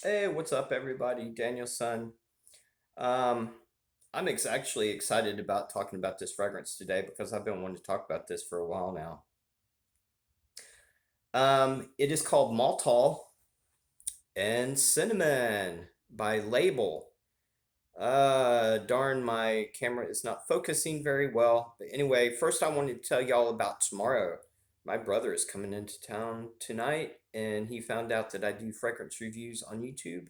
Hey, what's up, everybody? Daniel's son. Um, I'm actually excited about talking about this fragrance today because I've been wanting to talk about this for a while now. It is called Maltol and Cinnamon by Label. Darn, my camera is not focusing very well. But anyway, first I wanted to tell y'all about tomorrow. My brother is coming into town tonight, and he found out that I do fragrance reviews on YouTube.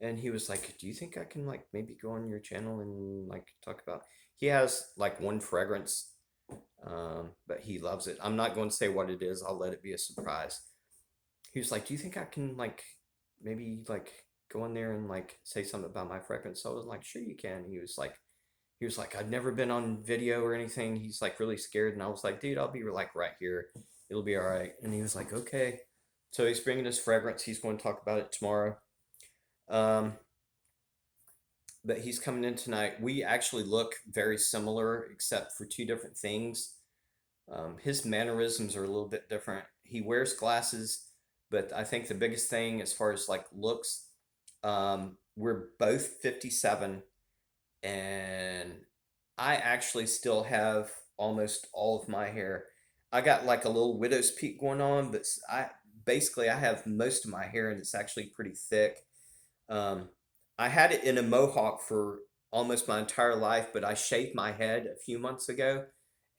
And he was like, "Do you think I can like maybe go on your channel and like talk about?" He has like one fragrance, but he loves it. I'm not going to say what it is. I'll let it be a surprise. He was like, "Do you think I can like maybe like go in there and like say something about my fragrance?" So I was like, "Sure, you can." He was like, "I've never been on video or anything." He's like really scared, and I was like, "Dude, I'll be like right here. It'll be all right." And he was like, "Okay." So he's bringing us fragrance. He's going to talk about it tomorrow. Um, but he's coming in tonight. We actually look very similar, except for two different things. His mannerisms are a little bit different. He wears glasses, but I think the biggest thing as far as like looks, we're both 57, and I actually still have almost all of my hair. I got like a little widow's peak going on, but I have most of my hair, and it's actually pretty thick. um, I had it in a mohawk for almost my entire life, but I shaved my head a few months ago,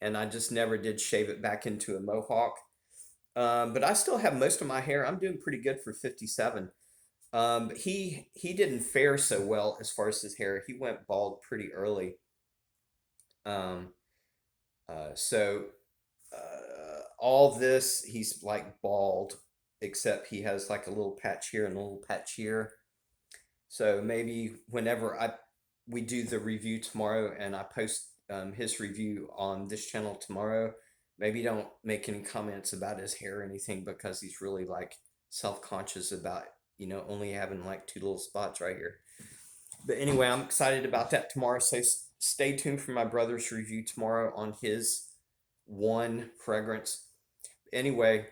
and I just never did shave it back into a mohawk. But I still have most of my hair. I'm doing pretty good for 57. He didn't fare so well as far as his hair. He went bald pretty early. Um, so all this, he's like bald, except he has like a little patch here and a little patch here. So maybe whenever I we do the review tomorrow and I post his review on this channel tomorrow, maybe don't make any comments about his hair or anything because he's really like self-conscious about only having like two little spots right here. But anyway, I'm excited about that tomorrow. So stay tuned for my brother's review tomorrow on his one fragrance. Anyway,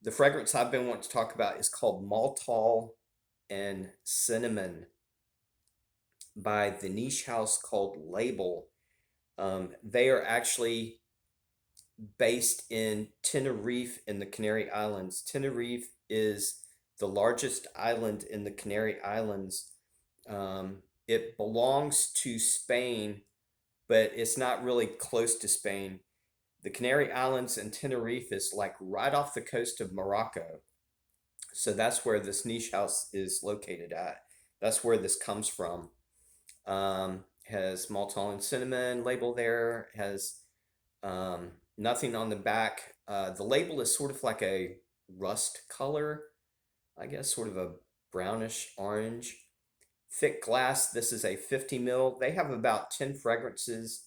the fragrance I've been wanting to talk about is called Maltol and Cinnamon by the niche house called Label. They are actually based in Tenerife in the Canary Islands. Tenerife is the largest island in the Canary Islands. It belongs to Spain, but it's not really close to Spain. The Canary Islands and Tenerife is like right off the coast of Morocco. So that's where this niche house is located at. That's where this comes from. Has Maltol and Cinnamon label there, has nothing on the back. The label is sort of like a rust color, I guess, sort of a brownish orange. Thick glass, this is a 50 mil. They have about 10 fragrances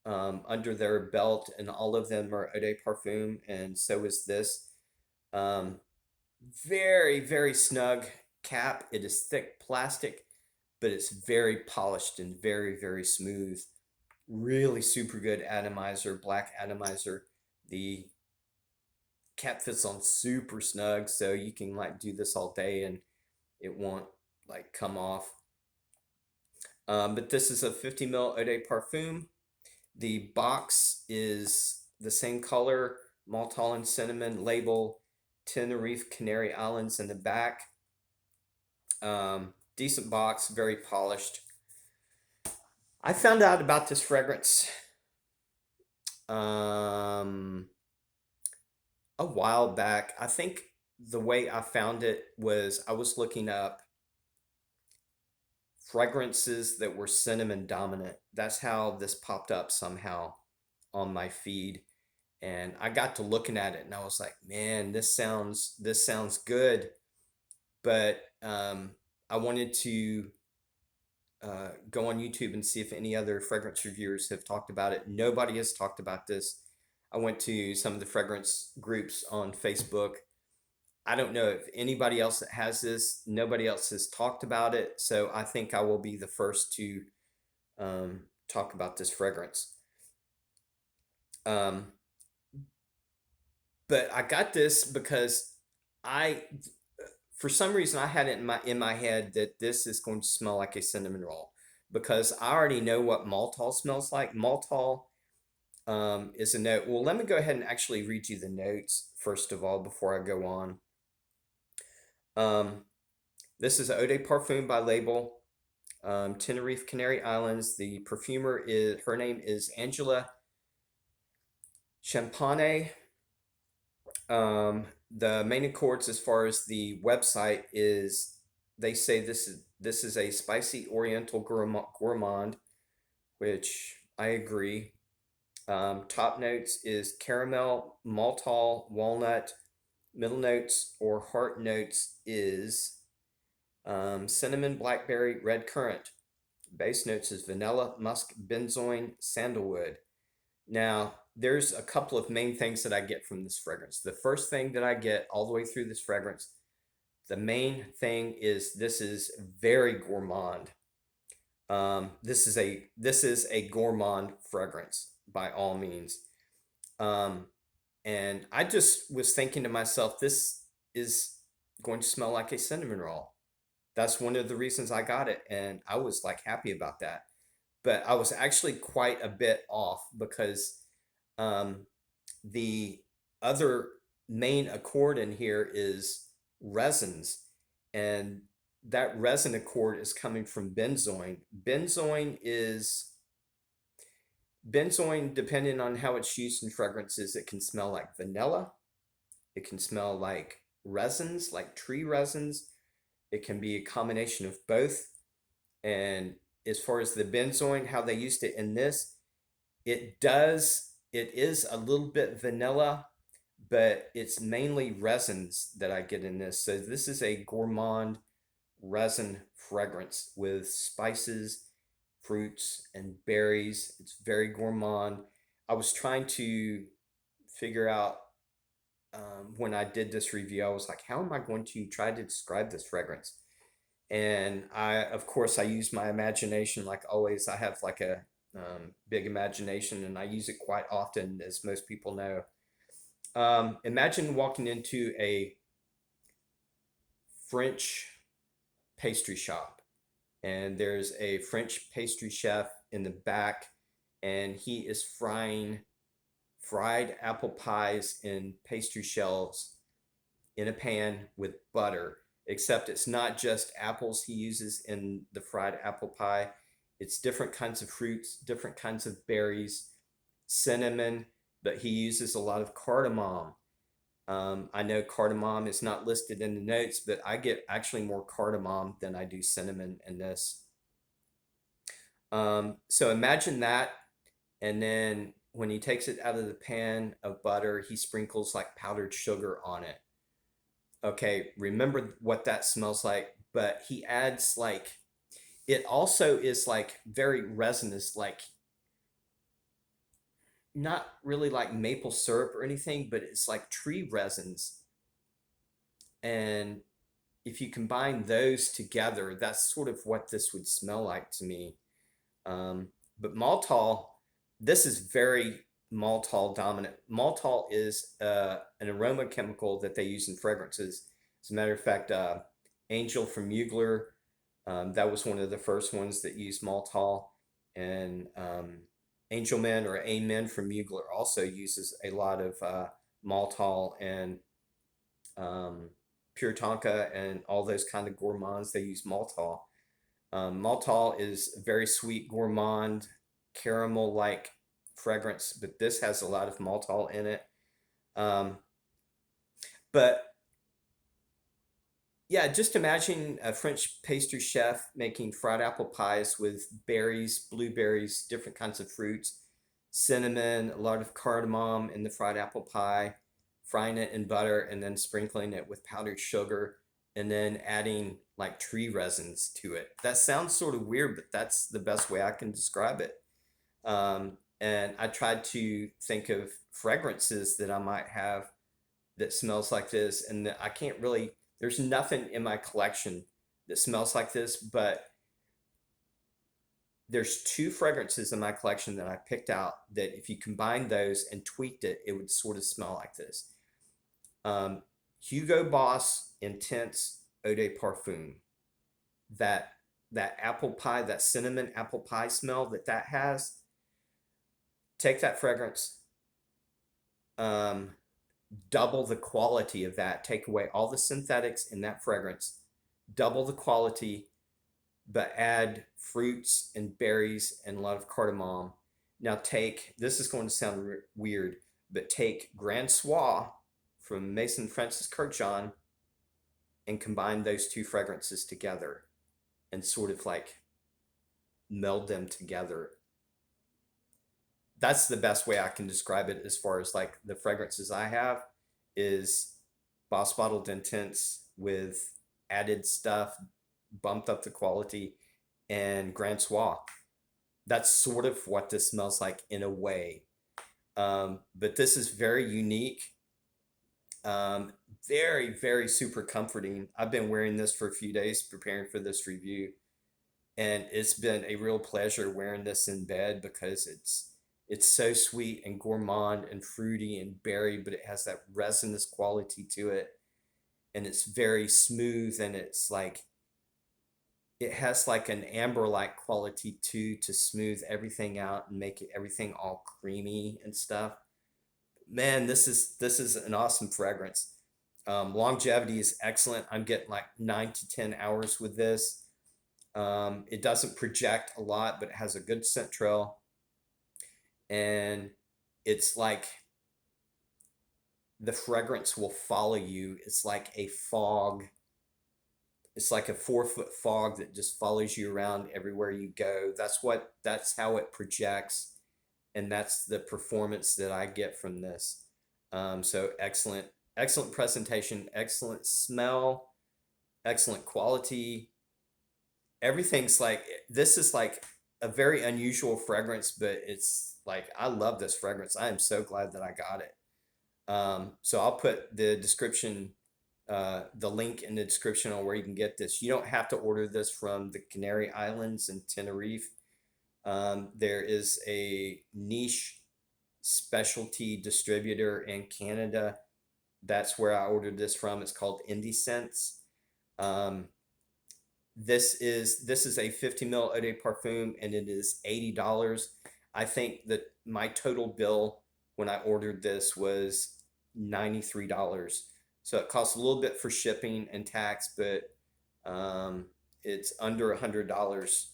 under their belt, and all of them are Eau de Parfum, and so is this. Um, very, very snug cap. It is thick plastic, but it's very polished and very, very smooth. Really super good atomizer, black atomizer. The cap fits on super snug, so you can like do this all day and it won't like come off. But this is a 50 ml Eau de Parfum. The box is the same color, Maltol and Cinnamon label, Tenerife Canary Islands in the back. Decent box, very polished. I found out about this fragrance um, a while back. I think the way I found it was I was looking up fragrances that were cinnamon dominant. That's how this popped up somehow on my feed. And I got to looking at it and I was like, man, this sounds good. But I wanted to go on YouTube and see if any other fragrance reviewers have talked about it. Nobody has talked about this. I went to some of the fragrance groups on Facebook. I don't know if anybody else that has this. Nobody else has talked about it. So I think I will be the first to talk about this fragrance. Um, but I got this because I for some reason I had it in my head that this is going to smell like a cinnamon roll because I already know what Maltol smells like. Maltol is a note. Well, let me go ahead and actually read you the notes first of all before I go on. Um, this is Eau de Parfum by Label, Tenerife, Canary Islands. The perfumer is, her name is Angela Champagne. The main accords as far as the website is, they say this is a spicy Oriental gourmand, which I agree. Top notes is caramel, maltol, walnut. Middle notes or heart notes is cinnamon, blackberry, red currant. Base notes is vanilla, musk, benzoin, sandalwood. Now, there's a couple of main things that I get from this fragrance. The first thing that I get all the way through this fragrance, the main thing is this is very gourmand. This is a gourmand fragrance by all means. And I just was thinking to myself, this is going to smell like a cinnamon roll. That's one of the reasons I got it, and I was like happy about that. But I was actually quite a bit off because um, the other main accord in here is resins, and that resin accord is coming from benzoin. Benzoin, depending on how it's used in fragrances, it can smell like vanilla. It can smell like resins, like tree resins. It can be a combination of both. And as far as the benzoin, how they used it in this, it is a little bit vanilla, but it's mainly resins that I get in this. So this is a gourmand resin fragrance with spices, fruits, and berries. It's very gourmand. I was trying to figure out when I did this review, I was like, how am I going to try to describe this fragrance? And of course, I use my imagination like always. I have like a big imagination and I use it quite often, as most people know. Imagine walking into a French pastry shop and there's a French pastry chef in the back and he is frying fried apple pies in pastry shells in a pan with butter, except it's not just apples he uses in the fried apple pie. It's different kinds of fruits, different kinds of berries, cinnamon, but he uses a lot of cardamom. I know cardamom is not listed in the notes, but I get actually more cardamom than I do cinnamon in this. So imagine that, and then when he takes it out of the pan of butter, he sprinkles like powdered sugar on it. Okay, remember what that smells like, but he adds like, it also is like very resinous, like not really like maple syrup or anything, but it's like tree resins. And if you combine those together, that's sort of what this would smell like to me. But maltol, this is very maltol dominant. Maltol is an aroma chemical that they use in fragrances. As a matter of fact, Angel from Mugler, that was one of the first ones that used maltol. And Angelman or Amen from Mugler also uses a lot of maltol, and Pure Tonka and all those kind of gourmands, they use maltol. Maltol is a very sweet, gourmand, caramel-like fragrance, but this has a lot of maltol in it. But yeah, just imagine a French pastry chef making fried apple pies with berries, blueberries, different kinds of fruits, cinnamon, a lot of cardamom in the fried apple pie, frying it in butter, and then sprinkling it with powdered sugar, and then adding like tree resins to it. That sounds sort of weird, but that's the best way I can describe it. And I tried to think of fragrances that I might have that smells like this, and I can't really, there's nothing in my collection that smells like this, but there's two fragrances in my collection that I picked out that if you combine those and tweaked it, it would sort of smell like this. Hugo Boss Intense Eau de Parfum. That that apple pie, that cinnamon apple pie smell that has. Take that fragrance, um, double the quality of that. Take away all the synthetics in that fragrance, double the quality, but add fruits and berries and a lot of cardamom. Now take, this is going to sound weird, but take Grand Soir from Mason Francis Kurkdjian and combine those two fragrances together and sort of like meld them together. That's the best way I can describe it as far as like the fragrances I have is Boss Bottled Intense with added stuff, bumped up the quality, and Grand Soir. That's sort of what this smells like in a way. But this is very unique. Um, Very, very super comforting. I've been wearing this for a few days preparing for this review, and it's been a real pleasure wearing this in bed because it's so sweet and gourmand and fruity and berry, but it has that resinous quality to it, and it's very smooth, and it's like it has like an amber like quality too to smooth everything out and make it everything all creamy and stuff. Man, this is an awesome fragrance. Longevity is excellent. I'm getting like 9 to 10 hours with this. It doesn't project a lot, but it has a good scent trail, and it's like the fragrance will follow you. It's like a fog. It's like a 4 foot fog that just follows you around everywhere you go. That's how it projects, and that's the performance that I get from this. So excellent, excellent presentation, excellent smell, excellent quality. Everything's like, this is like a very unusual fragrance, but it's like I love this fragrance. I am so glad that I got it. So I'll put the link in the description on where you can get this. You don't have to order this from the Canary Islands and Tenerife. There is a niche specialty distributor in Canada. That's where I ordered this from. It's called Indiescents. Um, this is a 50 ml Eau de Parfum, and it is $80. I think that my total bill when I ordered this was $93. So it costs a little bit for shipping and tax, but um, it's under $100.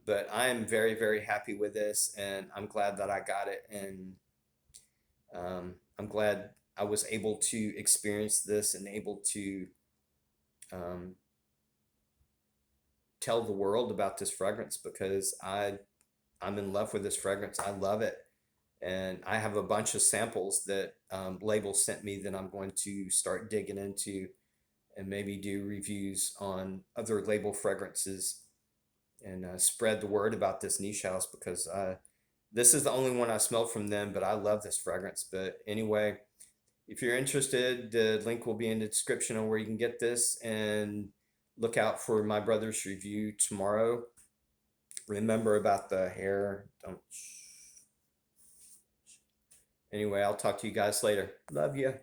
But I am very, very happy with this, and I'm glad that I got it, and I'm glad I was able to experience this and able to um, tell the world about this fragrance because I'm in love with this fragrance. I love it, and I have a bunch of samples that Label sent me that I'm going to start digging into and maybe do reviews on other Label fragrances and spread the word about this niche house because this is the only one I smelled from them, but I love this fragrance. But anyway, if you're interested, the link will be in the description on where you can get this, and look out for my brother's review tomorrow. Remember about the hair. Don't. Anyway, I'll talk to you guys later. Love you.